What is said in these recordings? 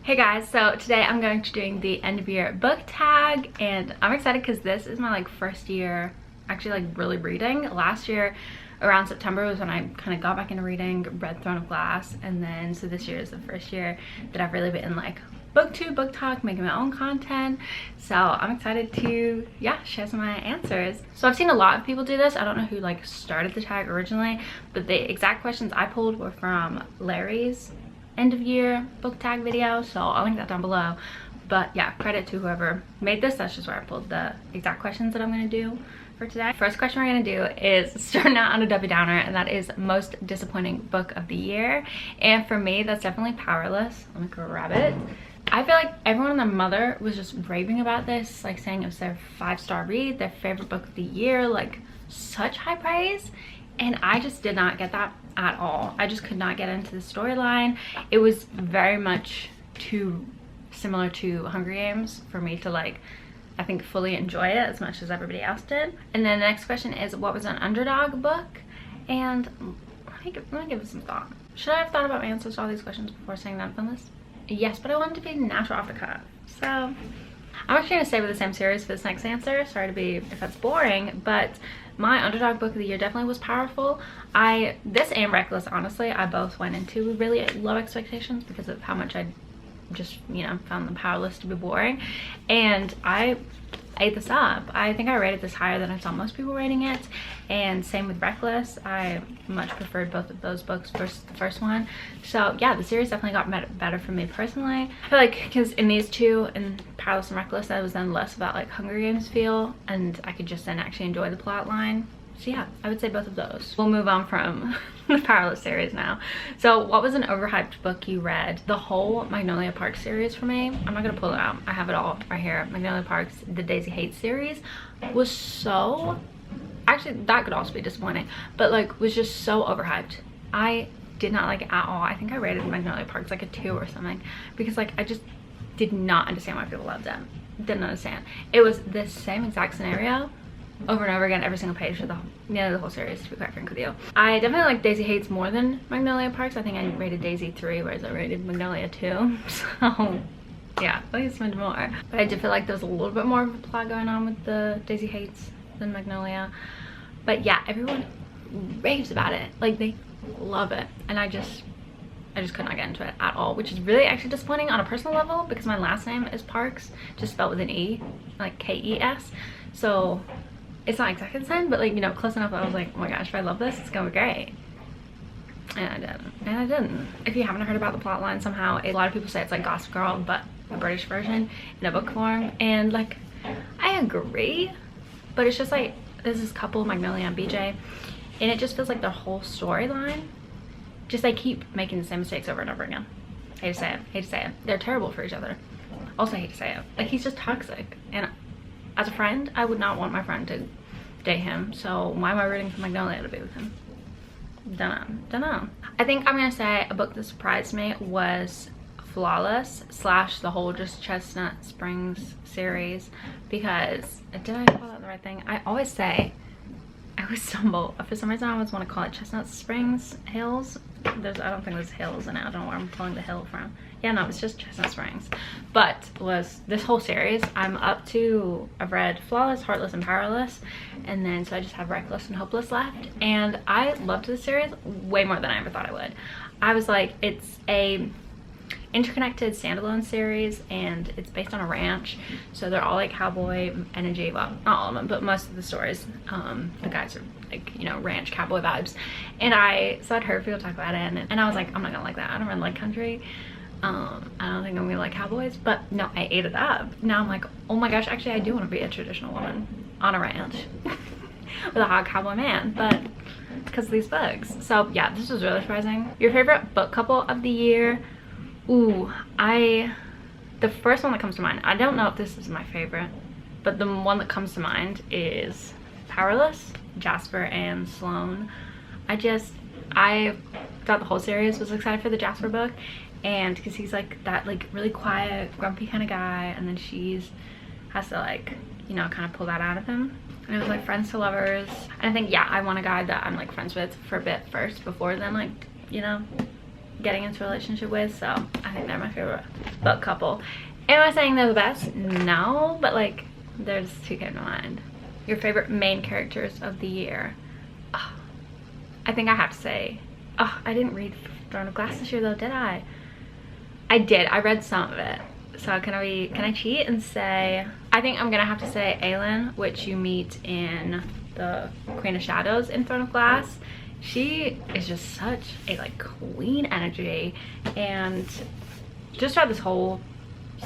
Hey guys, so today I'm going to doing the end of year book tag, and I'm excited because this is my first year actually really reading. Last year around September was when I kind of got back into reading, read Throne of Glass, and then so this year is the first year that I've really been booktube, book talk, making my own content. So I'm excited to share some of my answers. So I've seen a lot of people do this. I don't know who started the tag originally, but the exact questions I pulled were from Larry's end of year book tag video, so I'll link that down below. But yeah, credit to whoever made this. That's just where I pulled the exact questions that I'm going to do for today. First question we're going to do is starting out on a Debbie Downer, and that is most disappointing book of the year. And for me, that's definitely Powerless. Let me grab it. I feel like everyone and their mother was just raving about this, saying it was their 5-star read, their favorite book of the year, such high praise. And I just did not get that at all. I just could not get into the storyline. It was very much too similar to Hunger Games for me to I think fully enjoy it as much as everybody else did. And then the next question is, what was an underdog book? And let me give it some thought. Should I have thought about my answers to all these questions before saying that on this? Yes, but I wanted to be natural off the cuff. So I'm actually gonna stay with the same series for this next answer. Sorry to be if that's boring, but my underdog book of the year definitely was Powerful. This and Reckless, honestly, I both went into with really low expectations because of how much I just, found the Powerless to be boring. And I ate this up. I think I rated this higher than I saw most people rating it. And same with Reckless. I much preferred both of those books versus the first one. So yeah, the series definitely got better for me personally. I feel like because in these two, in Powerless and Reckless, I was then less about Hunger Games feel, and I could just then actually enjoy the plot line. So yeah, I would say both of those. We'll move on from the Powerless series now. So what was an overhyped book you read? The whole Magnolia Park series for me. I'm not gonna pull it out. I have it all right here. Magnolia Park's The Daisy Hates series was so, actually that could also be disappointing, but was just so overhyped. I did not like it at all. I think I rated Magnolia Park's a 2 or something because I just did not understand why people loved it. Didn't understand. It was the same exact scenario over and over again, every single page of the whole series, to be quite frank with you. I definitely like Daisy Hates more than Magnolia Parks. I think I rated Daisy 3, whereas I rated Magnolia 2. So yeah, at least much more. But I did feel like there was a little bit more of a plot going on with the Daisy Hates than Magnolia. But yeah, everyone raves about it. They love it. And I just could not get into it at all, which is really actually disappointing on a personal level because my last name is Parks, just spelled with an E, K-E-S. So it's not exactly the same, but close enough that I was like, oh my gosh, if I love this, it's gonna be great. And I didn't. If you haven't heard about the plot line, somehow a lot of people say it's like Gossip Girl, but a British version in a book form. And I agree, but it's just there's this couple, Magnolia and BJ, and it just feels like their whole storyline, just they keep making the same mistakes over and over again. Hate to say it, hate to say it. They're terrible for each other. Also hate to say it. He's just toxic, and as a friend, I would not want my friend to date him. So why am I rooting for Magnolia to be with him? Don't know. I think I'm gonna say a book that surprised me was Flawless / the whole just Chestnut Springs series, because did I call that the right thing? I always stumble. For some reason I always want to call it Chestnut Springs Hills. I don't think there's hills in it. I don't know where I'm pulling the hill from. Yeah, no, it's just Chestnut Springs. But was this whole series, I've read Flawless, Heartless, and Powerless, and then so I just have Reckless and Hopeless left. And I loved this series way more than I ever thought I would. I was it's a interconnected standalone series, and it's based on a ranch, so they're all cowboy energy. Well, not all of them, but most of the stories, the guys are ranch cowboy vibes. And I'd heard people talk about it, and I was like, I'm not gonna like that. I don't really like country. I don't think I'm gonna like cowboys. But no, I ate it up. Now I'm like, oh my gosh, actually I do want to be a traditional woman on a ranch with a hot cowboy man, but because of these books. So yeah, this was really surprising. Your favorite book couple of the year? Ooh, the first one that comes to mind, I don't know if this is my favorite, but the one that comes to mind is Powerless, Jasper and Sloane. I thought the whole series was excited for the Jasper book, and because he's that really quiet, grumpy kind of guy, and then has to kind of pull that out of him. And it was friends to lovers. And I think, yeah, I want a guy that I'm friends with for a bit first before then getting into a relationship with, so I think they're my favorite book couple. Am I saying they're the best? No, but like there's two came to mind. Your favorite main characters of the year? Oh, I think I have to say, oh, I didn't read Throne of Glass this year though, did I? I did. I read some of it. So can I cheat and say, I think I'm gonna have to say Aelin, which you meet in the Queen of Shadows in Throne of Glass. She is just such a like queen energy, and just throughout this whole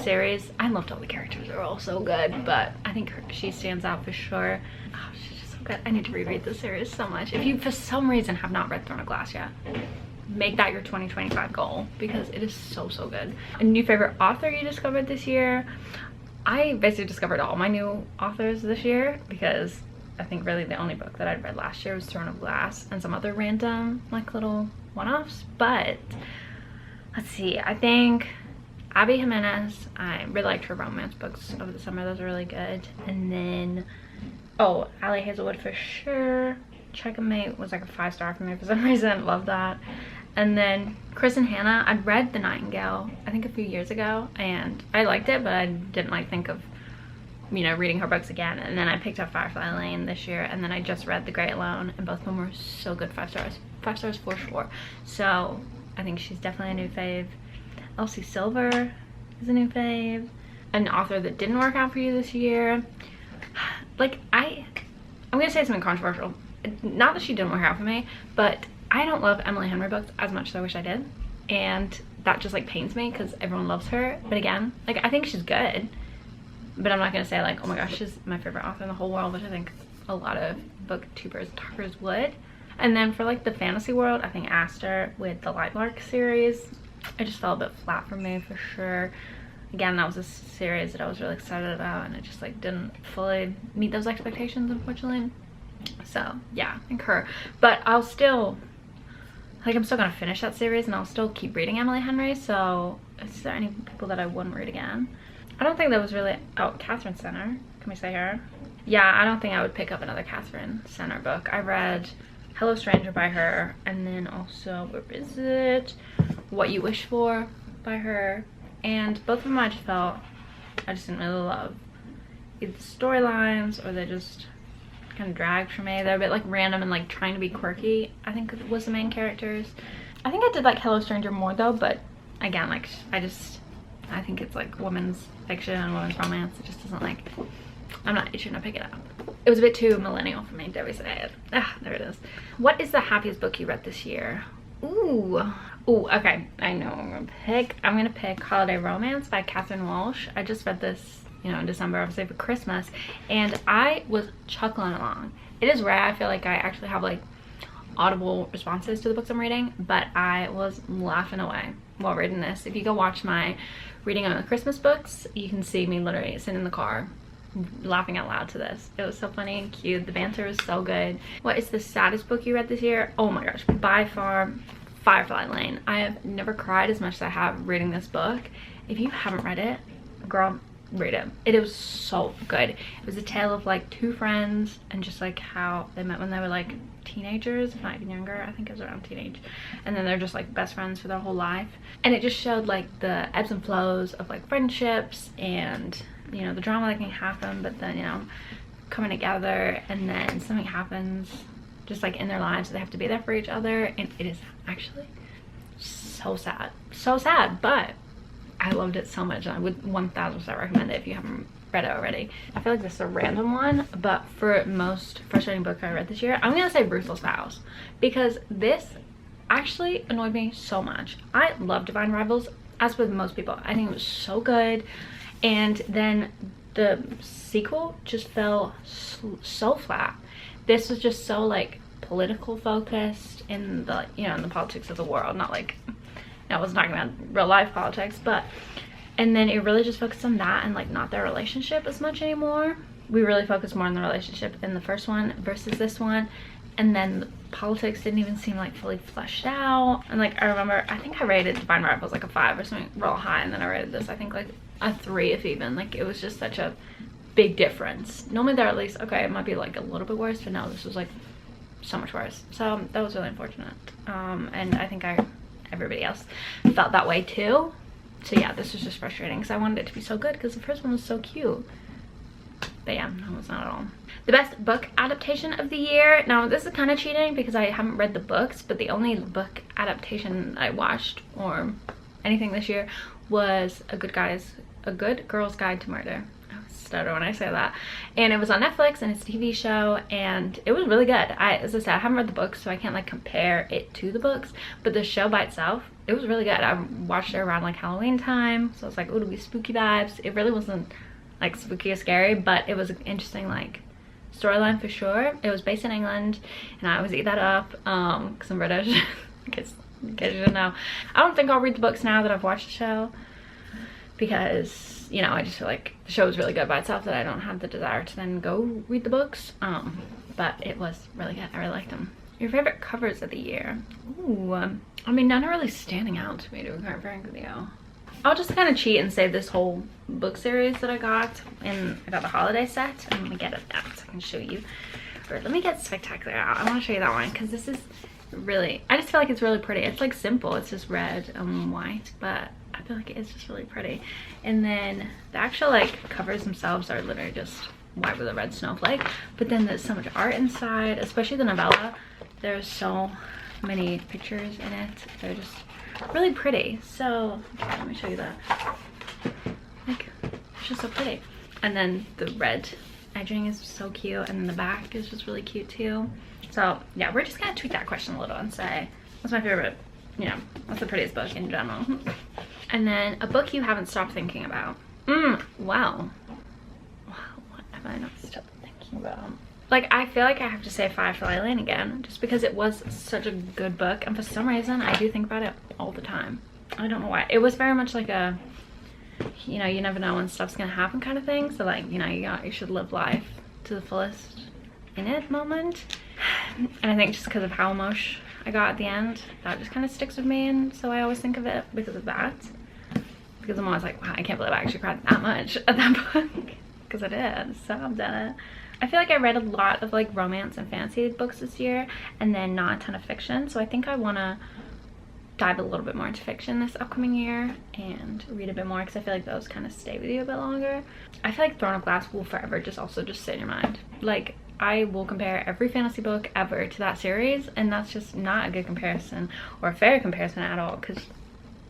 series, I loved all the characters. They're all so good, but I think she stands out for sure. Oh, she's just so good. I need to reread this series so much. If you for some reason have not read Throne of Glass yet, make that your 2025 goal, because it is so good. A new favorite author you discovered this year? I basically discovered all my new authors this year, because I think really the only book that I'd read last year was Throne of Glass and some other random like little one-offs. But let's see, I think Abby Jimenez, I really liked her romance books over the summer. Those are really good. And then, oh, Allie Hazelwood for sure. Checkmate was like a 5-star for me for some reason. Love that. And then Chris and Hannah, I'd read The Nightingale I think a few years ago, and I liked it, but I didn't like think of, you know, reading her books again. And then I picked up Firefly Lane this year, and then I just read The Great Alone, and both of them were so good. 5 stars. 5 stars for sure. So I think she's definitely a new fave. Elsie Silver is a new fave. An author that didn't work out for you this year, like I'm gonna say something controversial. Not that she didn't work out for me, but I don't love Emily Henry books as much as I wish I did, and that just like pains me because everyone loves her. But again, like I think she's good, but I'm not gonna say like, oh my gosh, she's my favorite author in the whole world, which I think a lot of booktubers and talkers would. And then for like the fantasy world, I think Aster with the Lightlark series, it just fell a bit flat for me for sure. Again, that was a series that I was really excited about, and it just like didn't fully meet those expectations, unfortunately. So yeah, I think her. But I'll still, like, I'm still gonna finish that series, and I'll still keep reading Emily Henry. So is there any people that I wouldn't read again? I don't think that was really, oh, Catherine Center, can we say her? Yeah, I don't think I would pick up another Catherine Center book. I read Hello Stranger by her, and then also, where is it, What You Wish For by her. And both of them I just felt I just didn't really love either the storylines, or they just kind of dragged for me. They're a bit like random and like trying to be quirky, I think was the main characters. I think I did like Hello Stranger more though, but again, like I think it's like women's fiction and women's romance. It just doesn't like, I'm not itching to pick it up. It was a bit too millennial for me, dare we say it. Ah, there it is. What is the happiest book you read this year? Ooh, okay, I know what I'm gonna pick Holiday Romance by Catherine Walsh. I just read this, you know, in December, obviously for Christmas, and I was chuckling along. It is rare, I feel like I actually have like audible responses to the books I'm reading, but I was laughing away while reading this. If you go watch my reading on the Christmas books, you can see me literally sitting in the car laughing out loud to this. It was so funny and cute. The banter was so good. What is the saddest book you read this year? Oh my gosh, by far, Firefly Lane. I have never cried as much as I have reading this book. If you haven't read it, girl, read it. It was so good. It was a tale of like two friends and just like how they met when they were like teenagers, if not even younger. I think it was around teenage, and then they're just like best friends for their whole life. And it just showed like the ebbs and flows of like friendships, and you know, the drama that can happen, but then, you know, coming together, and then something happens just like in their lives, so they have to be there for each other. And it is actually so sad, but I loved it so much, and I would 1000% recommend it if you haven't read it already. I feel like this is a random one, but for most frustrating book I read this year, I'm gonna say Ruthless Vows, because this actually annoyed me so much. I love Divine Rivals, as with most people. I think it was so good, and then the sequel just fell so flat. This was just so like political focused in the, you know, in the politics of the world, not like, I wasn't talking about real life politics, but, and then it really just focused on that and like not their relationship as much anymore. We really focused more on the relationship in the first one versus this one, and then the politics didn't even seem like fully fleshed out. And like I remember, I think I rated Divine Rivals like a 5 or something real high, and then I rated this I think like a 3 if even. Like it was just such a big difference. Normally they're at least okay, it might be like a little bit worse, but no, this was like so much worse. So that was really unfortunate. And I think I everybody else felt that way too. So yeah, this was just frustrating because I wanted it to be so good because the first one was so cute. But yeah, no, it's not at all. The best book adaptation of the year. Now this is kind of cheating because I haven't read the books, but the only book adaptation I watched or anything this year was A Good Girl's Guide to Murder. I stutter when I say that. And it was on Netflix and it's a TV show and it was really good. As I said, I haven't read the books, so I can't like compare it to the books, but the show by itself, it was really good. I watched it around like Halloween time, so it's like, oh, it'll be spooky vibes. It really wasn't like spooky or scary, but it was an interesting like storyline for sure. It was based in England and I always eat that up because I'm British. Because you didn't know. I don't think I'll read the books now that I've watched the show because, you know, I just feel like the show was really good by itself that I don't have the desire to then go read the books. But it was really good. I really liked them. Your favorite covers of the year? Ooh, I mean, none are really standing out to me, to be quite frank with you. I'll just kind of cheat and say this whole book series that I got, and I got the holiday set. I'm gonna get it that so I can show you. Or let me get Spectacular out. I want to show you that one because this is really, I just feel like it's really pretty. It's like simple, it's just red and white, but I feel like it is just really pretty. And then the actual like covers themselves are literally just white with a red snowflake, but then there's so much art inside, especially the novella. There's so many pictures in it. They're just really pretty. So okay, let me show you that. Like, it's just so pretty. And then the red edging is so cute, and then the back is just really cute too. So yeah, we're just gonna tweak that question a little and say, what's my favorite, you know, what's the prettiest book in general? And then a book you haven't stopped thinking about. Wow, what have I not stopped thinking about? Like, I feel like I have to say Firefly Lane again, just because it was such a good book, and for some reason I do think about it all the time. I don't know why. It was very much like a, you know, you never know when stuff's gonna happen kind of thing. So like, you know, you should live life to the fullest in it moment. And I think just because of how emotional I got at the end, that just kind of sticks with me, and so I always think of it because of that. Because I'm always like, wow, I can't believe I actually cried that much at that book. Because I did, so I've done it. I feel like I read a lot of like romance and fantasy books this year, and then not a ton of fiction. So I think I want to dive a little bit more into fiction this upcoming year and read a bit more, because I feel like those kind of stay with you a bit longer. I feel like Throne of Glass will forever just sit in your mind. Like, I will compare every fantasy book ever to that series, and that's just not a good comparison or a fair comparison at all, because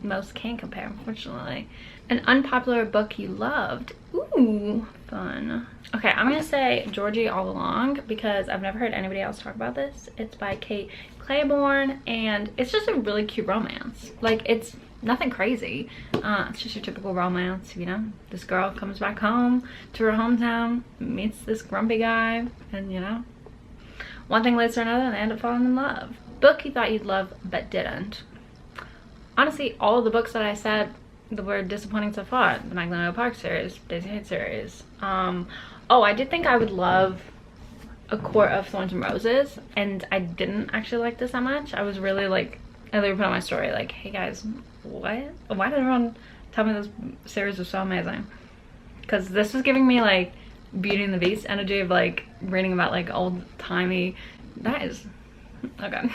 most can't compare, unfortunately. An unpopular book you loved. Ooh, fun. Okay, I'm gonna say Georgie All Along, because I've never heard anybody else talk about this. It's by Kate Claiborne, and it's just a really cute romance. Like, it's nothing crazy. It's just your typical romance, you know. This girl comes back home to her hometown, meets this grumpy guy, and you know, one thing leads to another and they end up falling in love. Book you thought you'd love but didn't. Honestly, all of the books that I said that were disappointing so far, the Magnolia Park series, Daisy Haight series. Oh, I did think I would love A Court of Thorns and Roses, and I didn't actually like this that much. I was really like, I literally put on my story like, hey guys, what? Why did everyone tell me this series was so amazing? Because this was giving me like Beauty and the Beast energy of like reading about like old-timey, that is okay.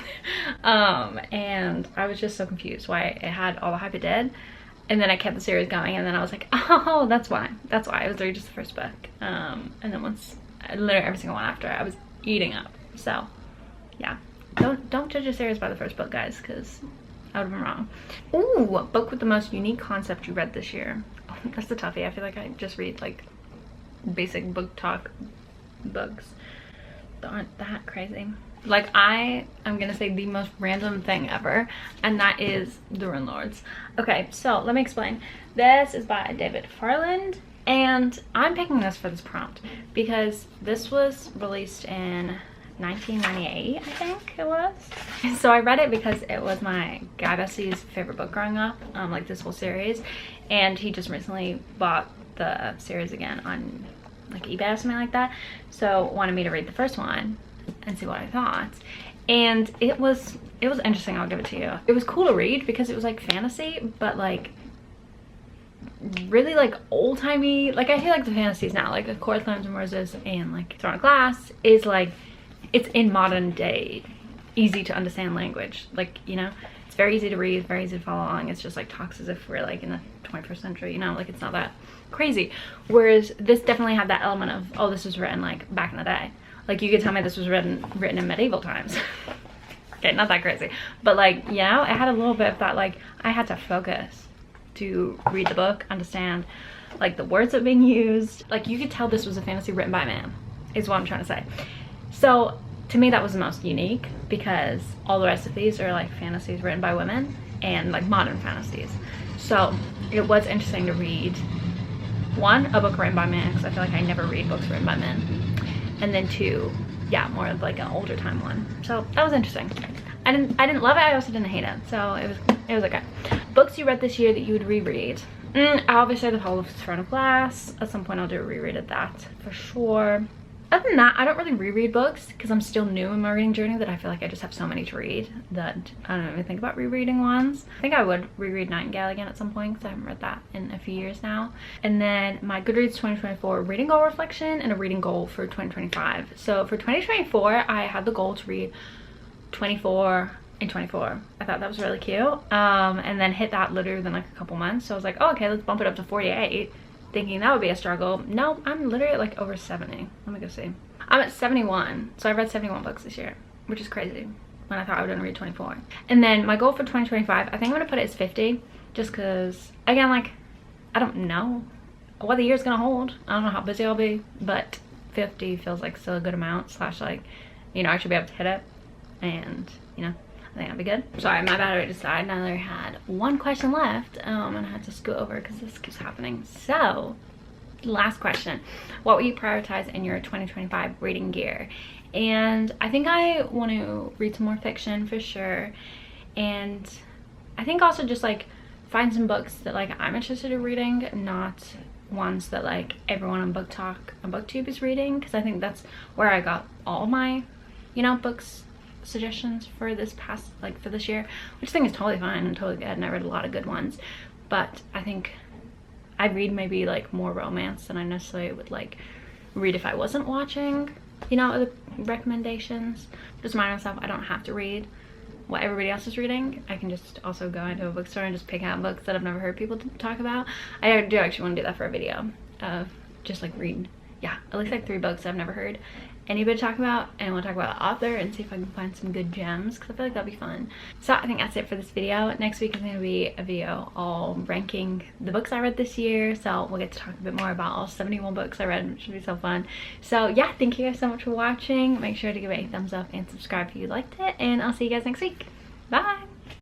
And I was just so confused why it had all the hype it did. And then I kept the series going, and then I was like, oh, that's why. That's why. It was literally just the first book. And then once, literally every single one after, I was eating up. So, yeah. Don't judge a series by the first book, guys, because I would have been wrong. Ooh, book with the most unique concept you read this year. Oh, that's a toughie. I feel like I just read, like, basic book talk books that aren't that crazy. Like, I am gonna say the most random thing ever, and that is The Rune Lords. Okay, so let me explain. This is by David Farland, and I'm picking this for this prompt because this was released in 1998, I think it was. So I read it because it was my guy bestie's favorite book growing up, like this whole series, and he just recently bought the series again on like eBay or something like that, so wanted me to read the first one and see what I thought. And it was interesting, I'll give it to you. It was cool to read because it was like fantasy, but like really like old-timey. Like, I feel like the fantasies now, like A Court of Thorns and Roses and like Throne of Glass, is like, it's in modern day, easy to understand language. Like, you know, it's very easy to read, very easy to follow along. It's just like talks as if we're like in the 21st century, you know, like it's not that crazy. Whereas this definitely had that element of, oh, this was written like back in the day. Like you could tell me this was written in medieval times. Okay, not that crazy, but like, you know, it had a little bit of that, like I had to focus to read the book, understand like the words that were being used. Like you could tell this was a fantasy written by a man, is what I'm trying to say. So to me that was the most unique, because all the rest of these are like fantasies written by women and like modern fantasies. So it was interesting to read, one, a book written by men, because I feel like I never read books written by men, and then two, yeah, more of like an older time one. So that was interesting. I didn't love it, I also didn't hate it, so it was okay. Books you read this year that you would reread. Obviously The Whole of Throne of Glass. At some point I'll do a reread of that for sure. Other than that, I don't really reread books because I'm still new in my reading journey, that I feel like I just have so many to read that I don't even think about rereading ones. I think I would reread Nightingale again at some point because I haven't read that in a few years now. And then my Goodreads 2024 reading goal reflection and a reading goal for 2025. So for 2024, I had the goal to read 24 and 24. I thought that was really cute. And then hit that literally within like a couple months. So I was like, oh, okay, let's bump it up to 48. Thinking that would be a struggle. No, I'm literally at like over 70. Let me go see. I'm at 71. So I read 71 books this year, which is crazy when I thought I would only read 24. And then my goal for 2025, I think I'm gonna put it as 50, just because, again, like, I don't know what the year's gonna hold. I don't know how busy I'll be, but 50 feels like still a good amount, slash like, you know, I should be able to hit it. And, you know, I think that'd be good. Sorry, my battery just died and I only had one question left, and I had to scoot over because this keeps happening. So, last question. What will you prioritize in your 2025 reading gear? And I think I want to read some more fiction for sure. And I think also just like find some books that like I'm interested in reading, not ones that like everyone on Book Talk and BookTube is reading, because I think that's where I got all my, you know, books suggestions for this past, like for this year, which I think is totally fine and totally good, and I read a lot of good ones. But I think I read maybe like more romance than I necessarily would like read if I wasn't watching, you know, other recommendations. Just remind myself I don't have to read what everybody else is reading. I can just also go into a bookstore and just pick out books that I've never heard people talk about. I do actually want to do that for a video of just like read, yeah, at least like 3 books I've never heard anybody talk about, and we'll talk about the author and see if I can find some good gems, because I feel like that'd be fun. So I think that's it for this video. Next week is going to be a video all ranking the books I read this year, so we'll get to talk a bit more about all 71 books I read, which should be so fun. So yeah, thank you guys so much for watching. Make sure to give it a thumbs up and subscribe if you liked it, and I'll see you guys next week. Bye!